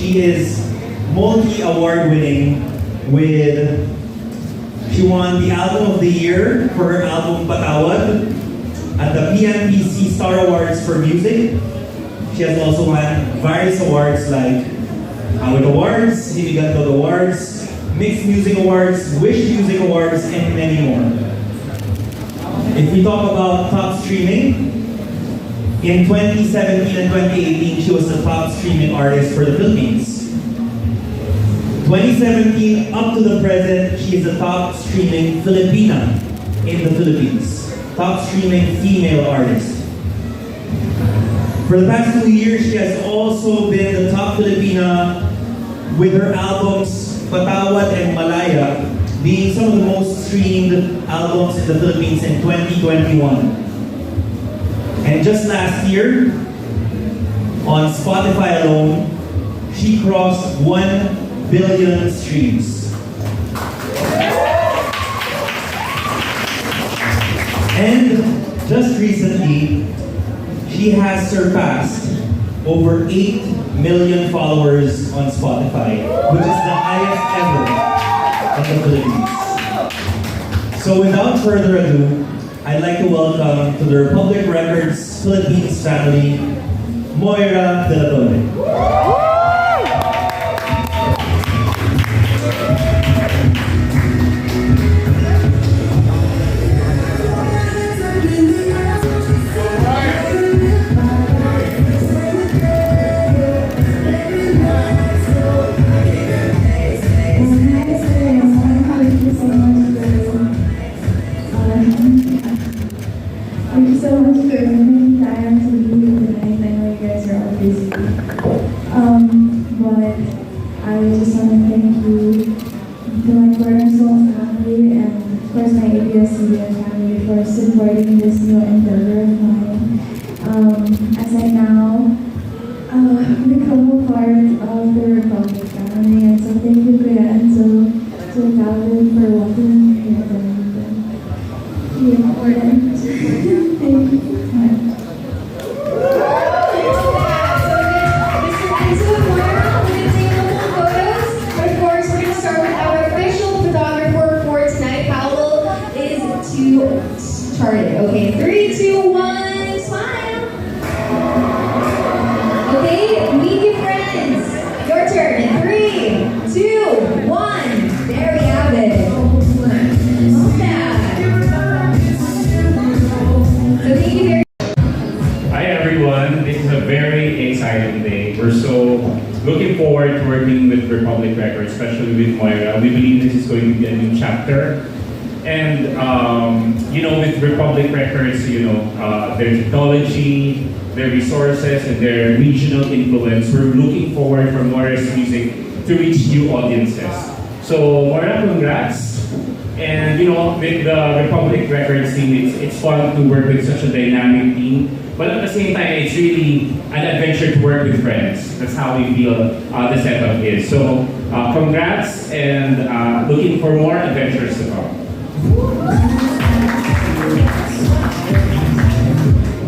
She is multi-award winning with, she won the Album of the Year for her album Patawad at the PMPC Star Awards for Music. She has also won various awards like Awit Awards, Hiniganto Awards, Mixed Music Awards, Wish Music Awards, and many more. If we talk about top streaming, in 2017 and 2018, she was the top streaming artist for the Philippines. 2017 up to the present, she is the top streaming Filipina in the Philippines. Top streaming female artist. For the past 2 years, she has also been the top Filipina with her albums Patawad and Malaya being some of the most streamed albums in the Philippines in 2021. And just last year, on Spotify alone, she crossed 1 billion streams. And just recently, she has surpassed over 8 million followers on Spotify, which is the highest ever in the Philippines. So without further ado, I'd like to welcome to the Republic Records Philippines family, Moira Dela Torre. Thank you so much for making time to be here tonight. I know you guys are all busy. But I just want to thank you to my Cornerstone family and of course my ABS-CBN family for supporting this new endeavor of mine. As I now become a part of the Republic family. And so thank you, Kuya, and so Calvin for welcoming me here tonight. Yeah, important. Thank you. Started. Okay, 3, 2, 1, smile. Okay, meet your friends. Your turn in 3, 2, 1. There we have it. Love that. So thank you very much. Hi everyone, this is a very exciting day. We're so looking forward to working with Republic Records, especially with Moira. We believe this is going to be a new chapter. And with Republic Records, their technology, their resources, and their regional influence, we're looking forward for Moira's music to reach new audiences. So Moira, congrats. And with the Republic Records team, it's fun to work with such a dynamic team. But at the same time, it's really an adventure to work with friends. That's how we feel the setup is. So congrats, and looking for more adventures to come.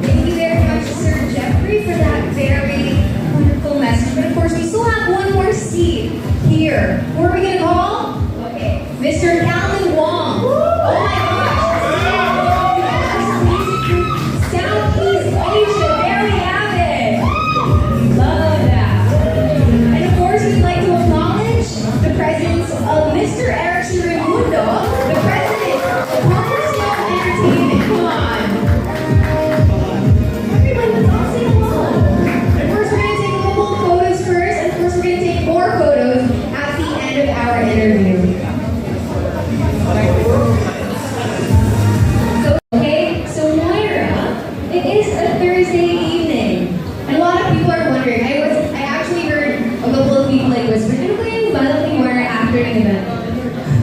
Thank you very much, Sir Jeffrey, for that very wonderful message. But of course, we still have one more seat here. Who are we going to call? Okay, Mr. Calvin Wong. Oh my gosh. Southeast Asia. There we have it. Love that. And of course, we'd like to acknowledge the presence of Mr. Eric Raimundo, the president of Cornerstone Entertainment. Come on. Everyone, let's all sing along. And of course, we're going to take a couple of photos first, and of course, we're going to take more photos at the end of our interview. So Moira, it is a Thursday evening, and a lot of people are wondering. I actually heard a couple of people like whisper, "Ano ba yung balak ni Moira after the event?"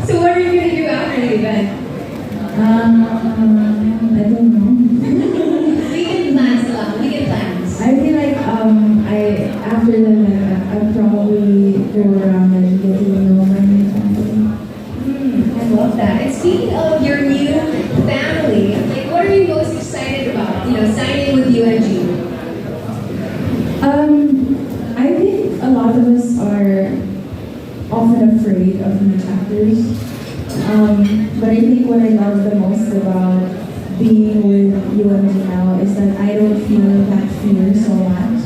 So what are you going to do after the event? I don't know. Weekend plans lang. Weekend plans. I feel like after the event, I'll probably go around and get to know my new family. I love that. And speaking of your new family, like what are you most excited about? Signing with UMG. I think a lot of us often afraid of new chapters. But I think what I love the most about being with UMG now is that I don't feel that fear so much.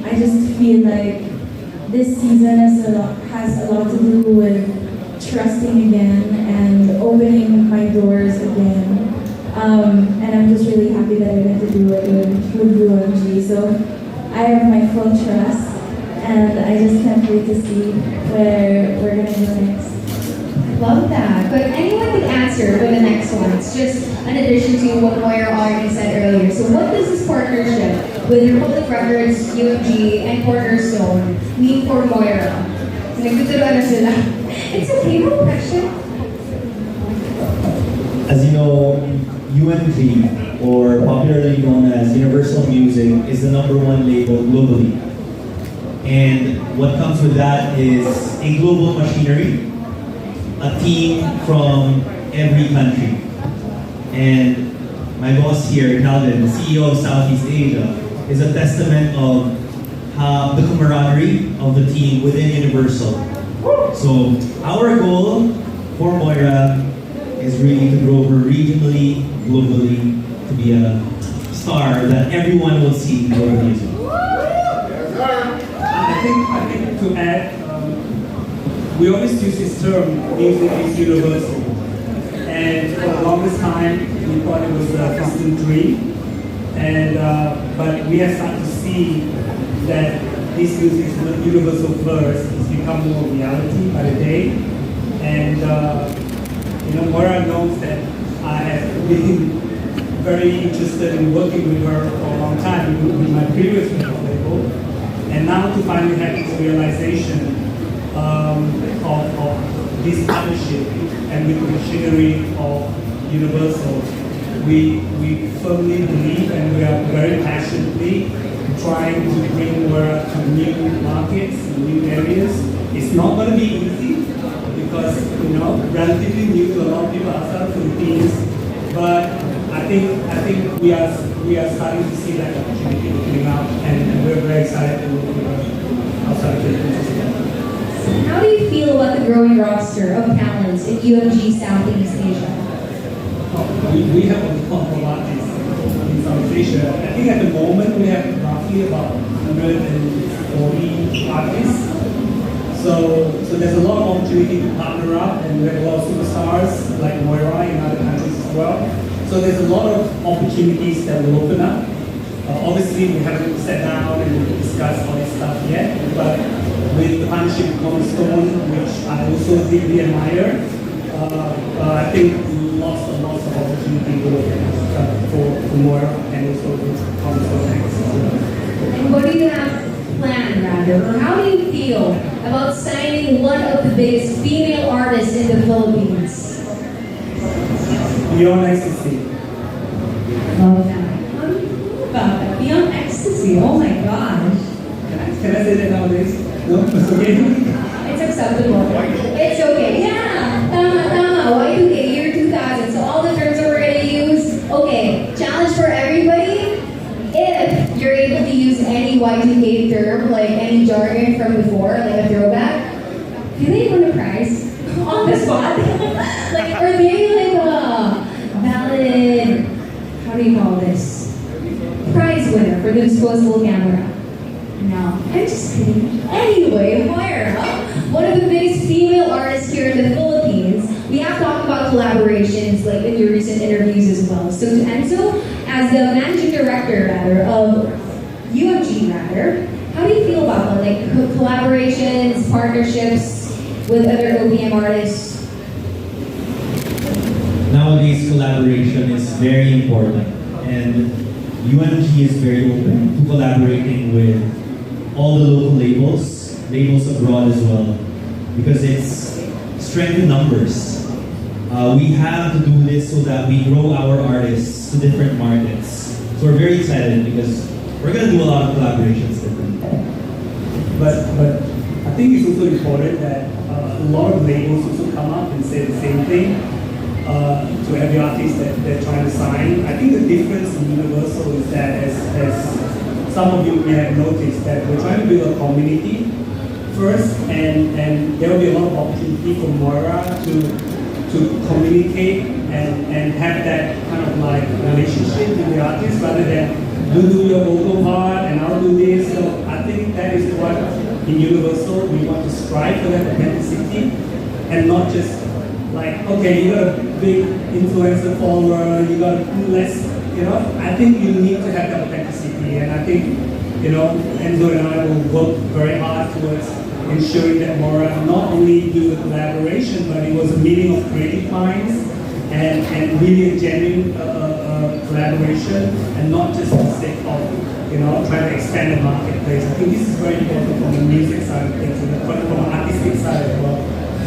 I just feel like this season has a lot to do with trusting again and opening my doors again. And I'm just really happy that I get to do it with UMG. So I have my full trust, and I just can't wait to see where we're gonna go next. Love that. But anyone can answer for the next one. It's just an addition to what Moira already said earlier. So what does this partnership with Republic Records, UMG, and Cornerstone mean for Moira? Nagtuturuan na sila. It's okay, no pressure. As you know, UMG, or popularly known as Universal Music, is the #1 label globally. And what comes with that is a global machinery, a team from every country. And my boss here, Calvin, the CEO of Southeast Asia, is a testament of the camaraderie of the team within Universal. So our goal for Moira is really to grow her regionally, globally, to be a star that everyone will see globally as well. I think to add, we always use this term, music is universal. And for the longest time, we thought it was a distant dream. And, but we have started to see that this music is universal first. It's become more reality by the day. And, Moira knows that I have been very interested in working with her for a long time with my previous label. And now to finally have this realization of this partnership and with the machinery of Universal, we firmly believe and we are very passionately trying to bring Moira to new markets, new areas. It's not going to be easy because, relatively new to a lot of people outside the Philippines, but I think we are starting to see that opportunity opening up, and we're very excited to work with her outside the Philippines as well. How do you feel about the growing roster of talents in UMG Southeast Asia? We have a lot of artists in Southeast Asia. I think at the moment we have roughly about 140 artists. So there's a lot of opportunity to partner up, and we have a lot of superstars like Moira in other countries as well. So there's a lot of opportunities that will open up. Obviously, we haven't sat down and discussed all this stuff yet, but with the partnership with Cornerstone, which I also deeply admire, I think lots of opportunity will open up for Moira and also with Cornerstone next. And what do you have planned, rather, or how do you feel about signing one of the biggest female artists in the Philippines? Beyond ecstasy. Love that. How do you feel about that? Beyond ecstasy. Oh my gosh. Can I say that nowadays? No? It's okay? It's acceptable. It's okay. Yeah. Tama. Y2K, year 2000. So all the terms that we're going to use. Okay. Challenge for everybody. If you're able to use any Y2K term, like any jargon from before, like a throwback, do they win a prize on the spot? Like, or maybe like a valid, how do you call this? Prize winner for the disposable camera. No, I'm just kidding. Anyway, Moira, one of the biggest female artists here in the Philippines. We have talked about collaborations, like in your recent interviews as well. So to Enzo, as the managing director, of UMG, how do you feel about that? Like collaborations, partnerships with other OPM artists? Nowadays, collaboration is very important, and UMG is very open to collaborating with all the local labels abroad as well, because it's strength in numbers. We have to do this so that we grow our artists to different markets. So we're very excited because we're going to do a lot of collaborations with them. But I think it's also important that a lot of labels also come up and say the same thing to every artist that they're trying to sign. I think the difference in Universal is that as some of you may have noticed that we're trying to build a community first, and there will be a lot of opportunity for Moira to communicate and have that kind of like relationship with the artist rather than do your vocal part and I'll do this. So I think that is what in Universal we want to strive for, that authenticity, and not just like, okay, you got a big influencer follower, you got less, you know. I think you need to have that authenticity, and I think, you know, Enzo and I will work very hard towards ensuring that Moira not only do a collaboration, but it was a meeting of creative minds and really a genuine collaboration, and not just for the sake of, you know, trying to expand the marketplace. I think this is very important from the music side of things and from the artistic side as well.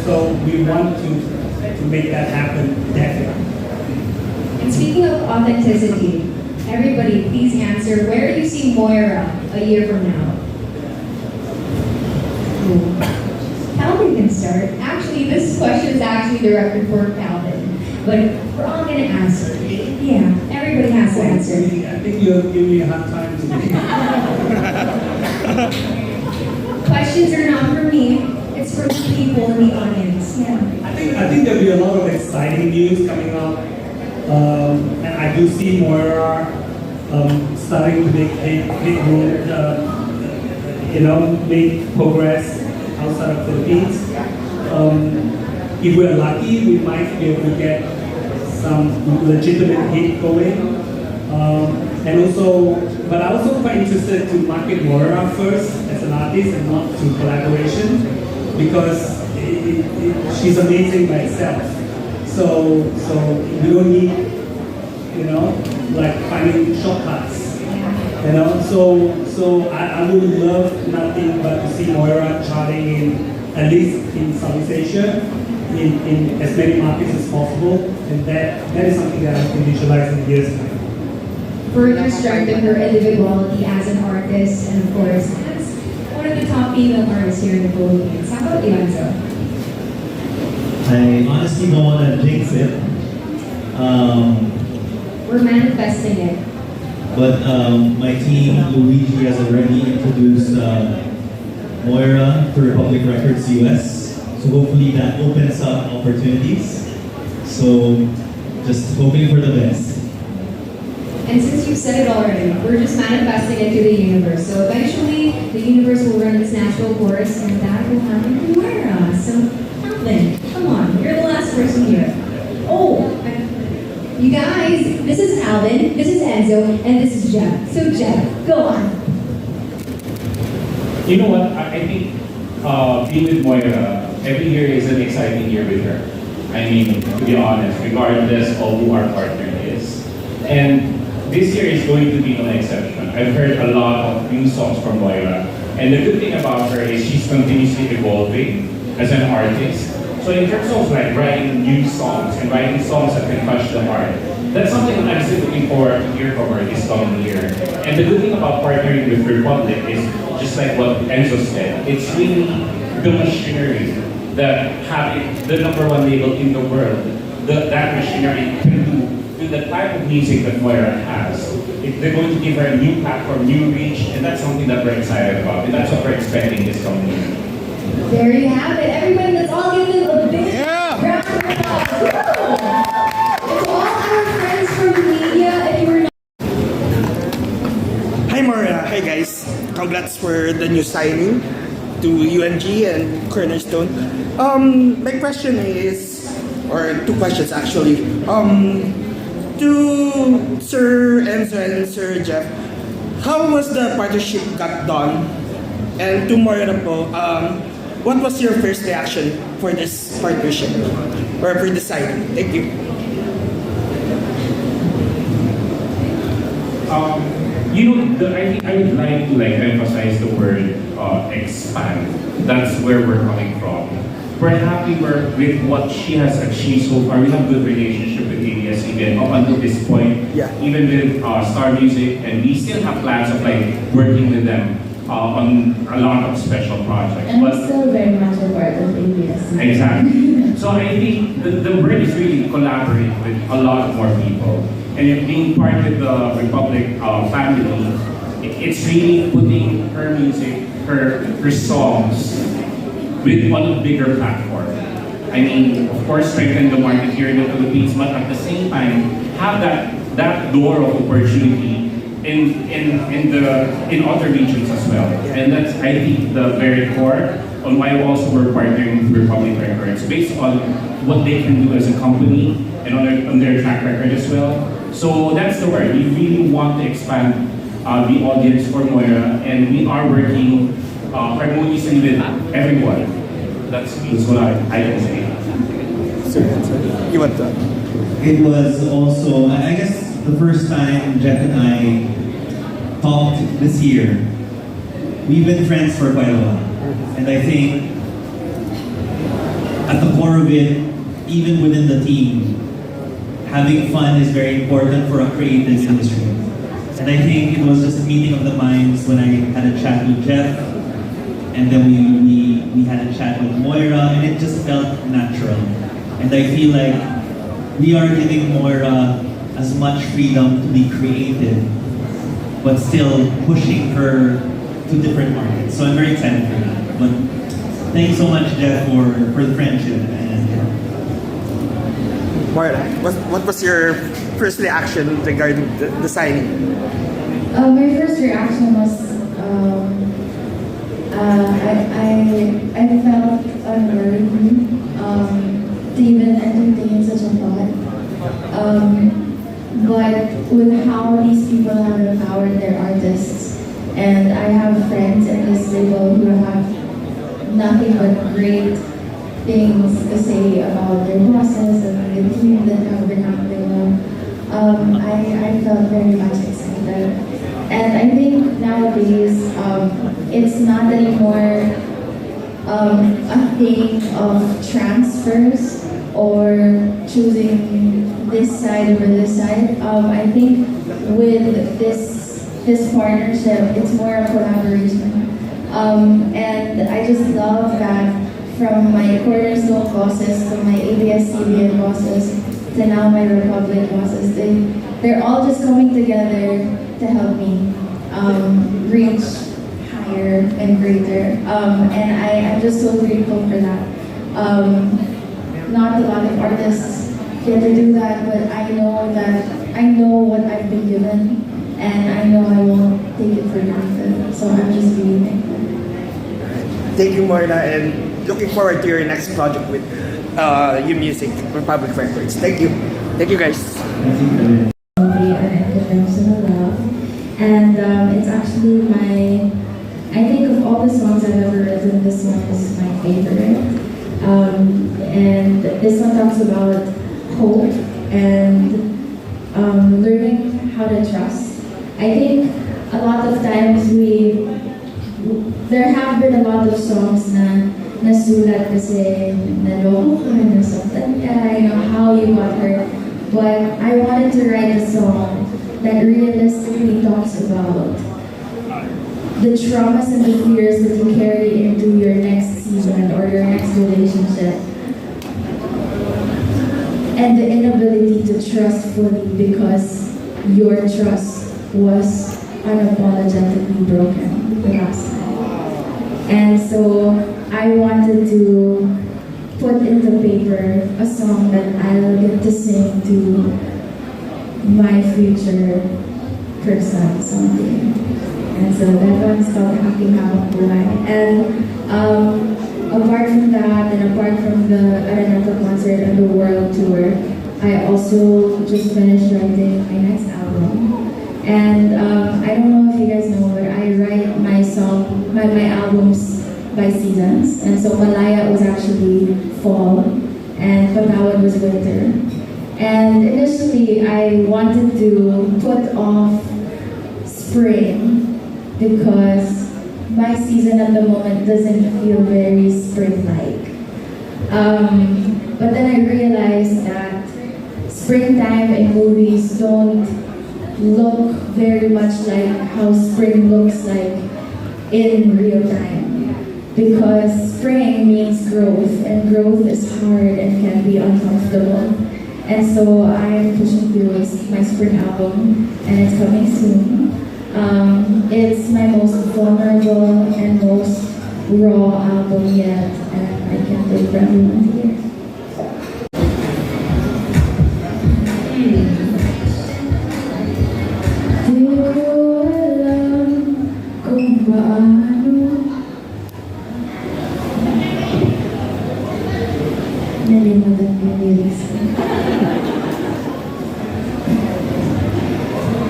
So we want to make that happen, definitely. And speaking of authenticity, everybody please answer, where do you see Moira a year from now? Calvin can start. Actually, this question is actually directed for Calvin, but we're all going to answer. Yeah, everybody has to answer. I think you're giving me a hard time today. Questions are not for me, it's for the people in the audience. Yeah. I think there'll be a lot of exciting news coming up, and I do see Moira starting to make progress outside of Philippines. If we're lucky, we might be able to get some legitimate hit going. But I'm also quite interested to market Moira first as an artist and not through collaboration, because she's amazing by itself. So we don't need, you know, like finding shortcuts. You know, so I would love nothing but to see Moira charting in, at least in Southeast Asia, in as many markets as possible, and that is something that I can visualize in years time. Further strengthen her individuality as an artist, and of course, as one of the top female artists here in the Philippines. How about you, Enzo? I honestly don't want to jinx it. We're manifesting it. But my team, Luigi, has already introduced Moira to Republic Records US. So hopefully that opens up opportunities. So just hoping for the best. And since you've said it already, we're just manifesting it to the universe. So eventually, the universe will run its natural course, and that will happen to Moira. So, Calvin, come on, you're the last person here. Oh, you guys, this is Alvin, this is Enzo, and this is Jeff. So Jeff, go on. You know what? I think being with Moira, every year is an exciting year with her. I mean, to be honest, regardless of who our partner is. And this year is going to be no exception. I've heard a lot of new songs from Moira. And the good thing about her is she's continuously evolving as an artist. So in terms of like writing new songs and writing songs that can touch the heart, that's something that I'm still looking forward to hear from her this coming year. And the good thing about partnering with Republic is, just like what Enzo said, it's really the machinery that having the #1 label in the world, that machinery can do the type of music that Moira has. They're going to give her a new platform, new reach, and that's something that we're excited about. And that's what we're expecting this coming year. There you have it. Everybody, let's all give them a big round of applause. And to all our friends from the media, if you were not... Hi Moira, hi guys. Congrats for the new signing to UMG and Cornerstone. My question is, or two questions actually. To Sir Enzo and Sir Jeff, how was the partnership got done? And to Moira po, what was your first reaction for this partnership or for the signing? Thank you. I think I would like to emphasize the word expand. That's where we're coming from. We're happy with what she has achieved so far. We have a good relationship with ABS-CBN up until this point, Yeah. even with Star Music, and we still have plans of working with them on a lot of special projects. And I'm still very much a part of ABS. Exactly. So I think the word is really collaborate with a lot more people. And if being part of the Republic family, it's really putting her music, her songs with on a bigger platform. I mean, of course, strengthen the market here in the Philippines, but at the same time, have that door of opportunity in other regions as well. And that's, I think, the very core on why also we're partnering with Republic Records, based on what they can do as a company and on their track record as well. So that's the word. We really want to expand the audience for Moira, and we are working harmoniously with everyone. That's what I can say. Sir, you want that? It was also, I guess, the first time Jeff and I talked this year. We've been friends for quite a while. And I think at the core of it, even within the team, having fun is very important for a creative industry. And I think it was just a meeting of the minds when I had a chat with Jeff, and then we had a chat with Moira, and it just felt natural. And I feel like we are giving Moira as much freedom to be creative, but still pushing her to different markets. So I'm very excited for that. But thanks so much, Jeff, for the friendship. And Moira, what was your first reaction regarding the signing? My first reaction was I felt unworthy to even entertain such a thought. But with how these people have empowered their artists, and I have friends in this label who have nothing but great things to say about their bosses and the team that have been helping them, I felt very much excited. And I think nowadays, it's not anymore a thing of transfers or choosing this side over this side. I think with this partnership, it's more a collaboration. And I just love that from my Cornerstone bosses to my ABS-CBN bosses to now my Republic bosses, they're all just coming together to help me reach higher and greater. And I'm just so grateful for that. Not a lot of artists get to do that, but I know what I've been given, and I know I won't take it for granted. So I'm just really thankful. Thank you, Moira, and looking forward to your next project with UMG Republic Records. Thank you. Thank you, guys. An International Love, and it's actually I think of all the songs I've ever written, this one is my favorite. And this one talks about hope and learning how to trust. I think a lot of times there have been a lot of songs na nasulat kasi naloko ka, nasaktan ka, you know, how you got hurt. But I wanted to write a song that realistically talks about the traumas and the fears that you carry into your next season or your next relationship. And the inability to trust fully because your trust was unapologetically broken the last time. And so I wanted to put into paper a song that I'll get to sing to my future person someday. And so that one's called Happy Habang Buhay. And apart from that, and apart from the Araneta concert and the world tour, I also just finished writing my next album. And I don't know if you guys know, but I write my albums by seasons. And so Malaya was actually fall, and Patawad was winter. And initially, I wanted to put off spring because my season at the moment doesn't feel very spring-like. But then I realized that springtime in movies don't look very much like how spring looks like in real time. Because spring means growth, and growth is hard and can be uncomfortable. And so I am pushing through my spring album, and it's coming soon. It's my most vulnerable and most raw album yet, and I can't wait for everyone to hear. Di ko alam kung paano nalimutan ko yung lyrics.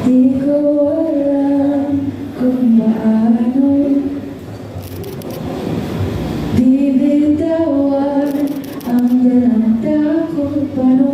Di ko alam kung paano bibitawan ang dalanda ko, paano